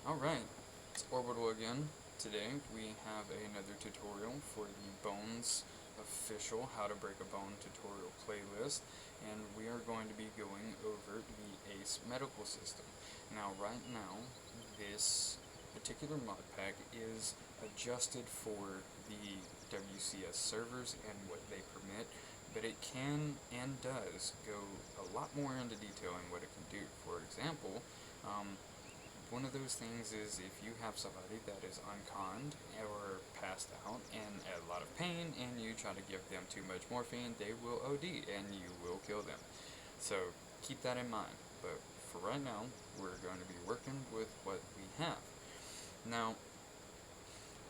Alright, it's Orbital again. Today we have another tutorial for the Bones official How to Break a Bone tutorial playlist, and we are going to be going over the ACE medical system. Now right now, this particular mod pack is adjusted for the WCS servers and what they permit, but it can and does go a lot more into detail in what it can do. For example, one of those things is if you have somebody that is unconned or passed out and a lot of pain and you try to give them too much morphine, they will OD and you will kill them. So keep that in mind. But for right now, we're going to be working with what we have. Now,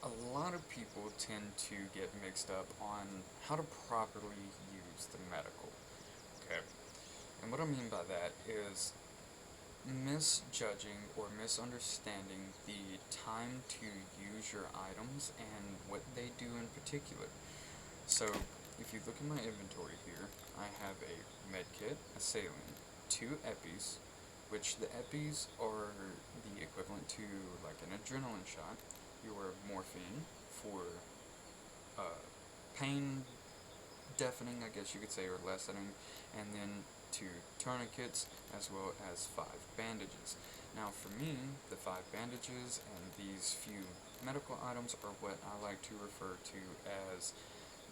a lot of people tend to get mixed up on how to properly use the medical. Okay. And what I mean by that is misjudging or misunderstanding the time to use your items and what they do in particular. So, if you look at my inventory here, I have a medkit, a saline, 2 EPIs, which the EPIs are the equivalent to like an adrenaline shot, your morphine for pain deafening, I guess you could say, or lessening, and then 2 tourniquets, as well as 5 bandages. Now for me, the 5 bandages and these few medical items are what I like to refer to as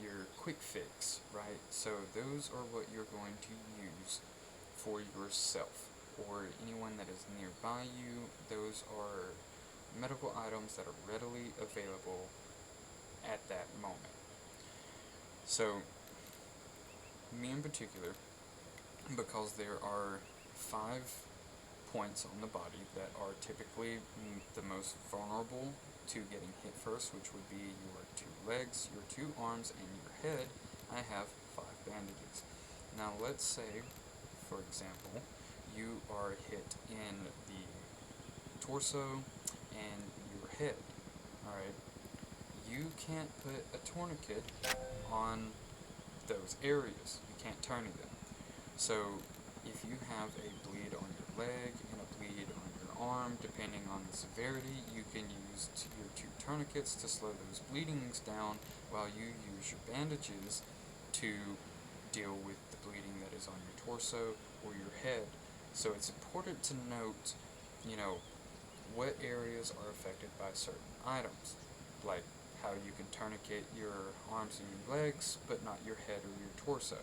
your quick fix, right? So those are what you're going to use for yourself or anyone that is nearby you. Those are medical items that are readily available at that moment. So me in particular, because there are 5 points on the body that are typically the most vulnerable to getting hit first, which would be your 2 legs, your 2 arms, and your head. I have 5 bandages. Now let's say, for example, you are hit in the torso and your head. Alright, you can't put a tourniquet on those areas. You can't tourniquet them. So if you have a bleed on your leg and a bleed on your arm, depending on the severity, you can use your 2 tourniquets to slow those bleedings down while you use your bandages to deal with the bleeding that is on your torso or your head. So it's important to note, what areas are affected by certain items, like how you can tourniquet your arms and your legs, but not your head or your torso.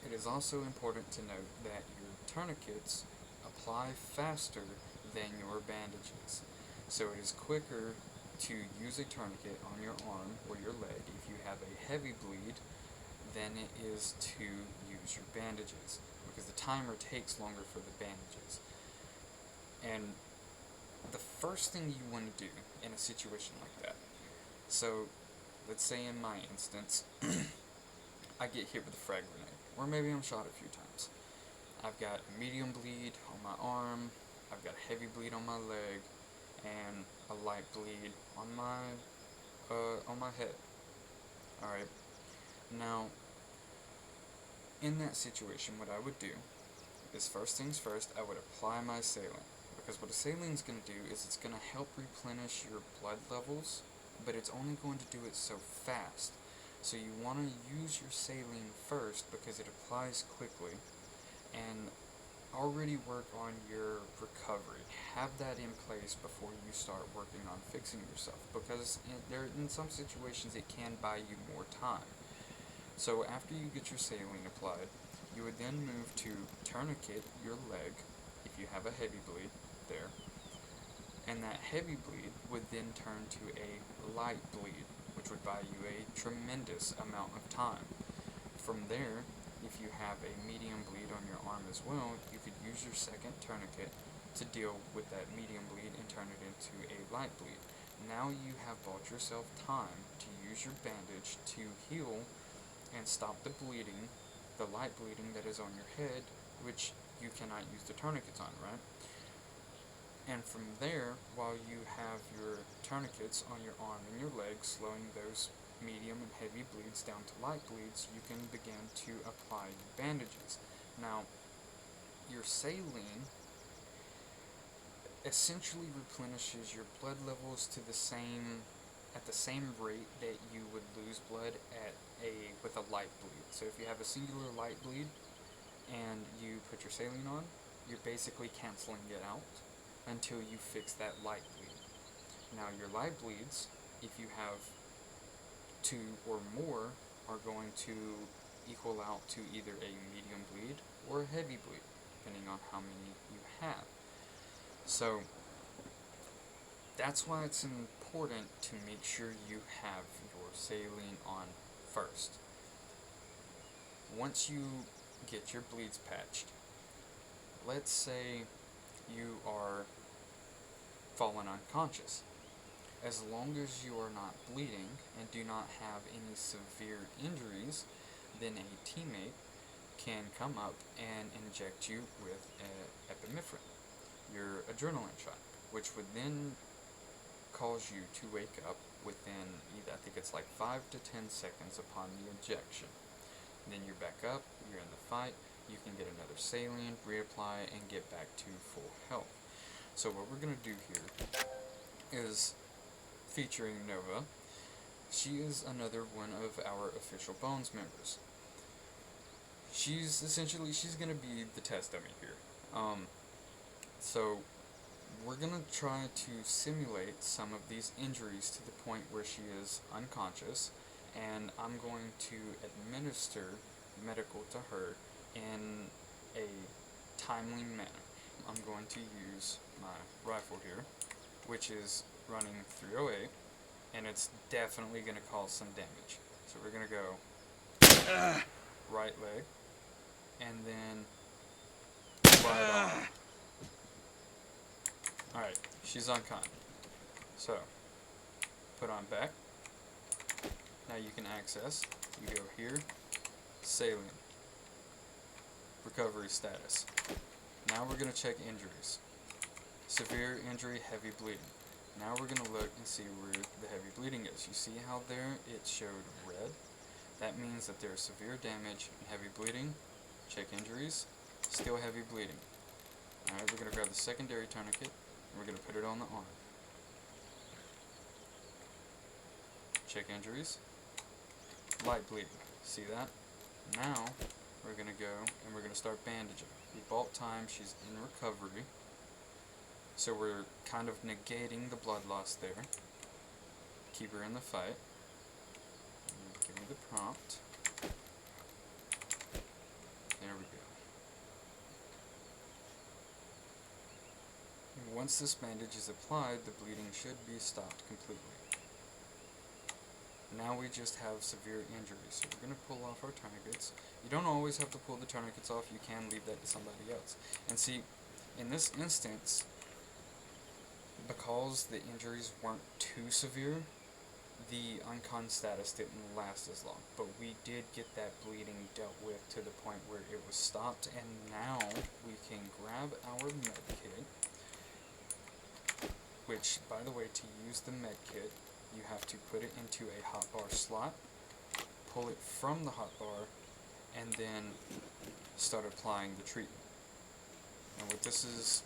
It is also important to note that your tourniquets apply faster than your bandages. So it is quicker to use a tourniquet on your arm or your leg if you have a heavy bleed than it is to use your bandages, because the timer takes longer for the bandages. And the first thing you want to do in a situation like that, so let's say in my instance, I get hit with a frag grenade, or maybe I'm shot a few times. I've got a medium bleed on my arm, I've got a heavy bleed on my leg, and a light bleed on my head. Alright, now, in that situation, what I would do is, first things first, I would apply my saline. Because what a saline's going to do is it's going to help replenish your blood levels, but it's only going to do it so fast. So you want to use your saline first because it applies quickly, and already work on your recovery. Have that in place before you start working on fixing yourself, because in some situations it can buy you more time. So after you get your saline applied, you would then move to tourniquet your leg if you have a heavy bleed there, and that heavy bleed would then turn to a light bleed, which would buy you a tremendous amount of time. From there, if you have a medium bleed on your arm as well, you could use your second tourniquet to deal with that medium bleed and turn it into a light bleed. Now you have bought yourself time to use your bandage to heal and stop the bleeding, the light bleeding that is on your head, which you cannot use the tourniquets on, right? And from there, while you have your tourniquets on your arm and your leg, slowing those medium and heavy bleeds down to light bleeds, you can begin to apply your bandages. Now, your saline essentially replenishes your blood levels to at the same rate that you would lose blood with a light bleed. So if you have a singular light bleed and you put your saline on, you're basically canceling it out until you fix that light bleed. Now your light bleeds, if you have 2 or more, are going to equal out to either a medium bleed or a heavy bleed, depending on how many you have. So that's why it's important to make sure you have your saline on first. Once you get your bleeds patched, let's say you are fallen unconscious. As long as you are not bleeding and do not have any severe injuries, then a teammate can come up and inject you with epinephrine, your adrenaline shot, which would then cause you to wake up within, I think it's like 5 to 10 seconds upon the injection. Then you're back up, you're in the fight, you can get another saline, reapply, and get back to full health. So what we're going to do here is featuring Nova. She is another one of our official Bones members. She's going to be the test dummy here. So we're going to try to simulate some of these injuries to the point where she is unconscious, and I'm going to administer medical to her in a timely manner. I'm going to use my rifle here, which is running 308, and it's definitely going to cause some damage. So we're going to go right leg, and then right arm. Alright, she's unconscious. So, put on back. Now you can access. You go here, saline, recovery status. Now we're going to check injuries. Severe injury, heavy bleeding. Now we're going to look and see where the heavy bleeding is. You see how there it showed red? That means that there's severe damage and heavy bleeding. Check injuries, still heavy bleeding. Alright, we're going to grab the secondary tourniquet and we're going to put it on the arm. Check injuries, light bleeding. See that? Now we're going to go and we're going to start bandaging. The bolt time, she's in recovery. So we're kind of negating the blood loss there. Keep her in the fight. Give me the prompt. There we go. Once this bandage is applied, the bleeding should be stopped completely. Now we just have severe injuries, so we're going to pull off our tourniquets. You don't always have to pull the tourniquets off, you can leave that to somebody else. And see, in this instance, because the injuries weren't too severe, the uncon status didn't last as long. But we did get that bleeding dealt with to the point where it was stopped, and now we can grab our med kit, which, by the way, to use the med kit, you have to put it into a hotbar slot, pull it from the hotbar, and then start applying the treatment. And what this is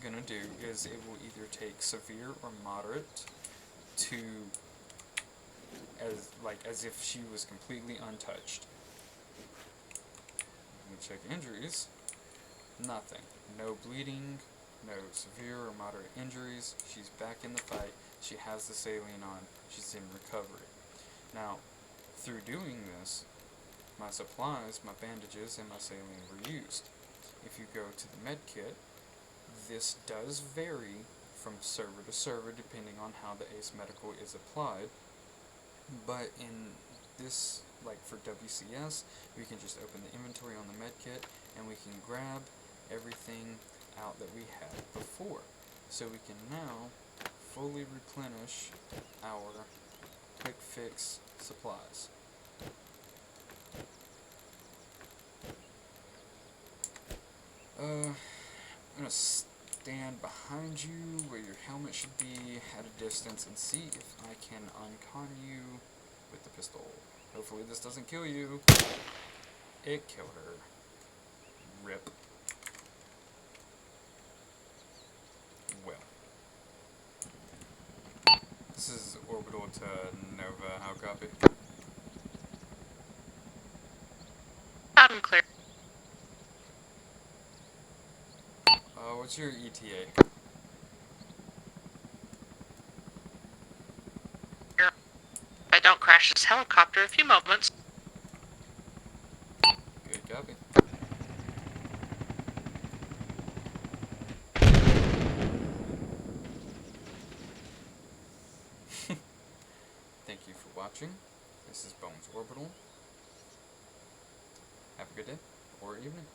going to do is it will either take severe or moderate to as if she was completely untouched. I'm going to check injuries. Nothing. No bleeding, no severe or moderate injuries. She's back in the fight. She has the saline on. She's in recovery. Now, through doing this, my supplies, my bandages, and my saline were used. If you go to the med kit, this does vary from server to server depending on how the ACE Medical is applied. But in this, like for WCS, we can just open the inventory on the med kit and we can grab everything out that we had before. So we can now fully replenish our quick fix supplies. I'm going to stand behind you where your helmet should be at a distance and see if I can uncon you with the pistol. Hopefully this doesn't kill you. It killed her. Rip. This is orbital to Nova. How copy? Loud and clear. What's your ETA? If I don't crash this helicopter, a few moments. Good copy. Thank you for watching. This is B.O.N.E S Orbital. Have a good day or evening.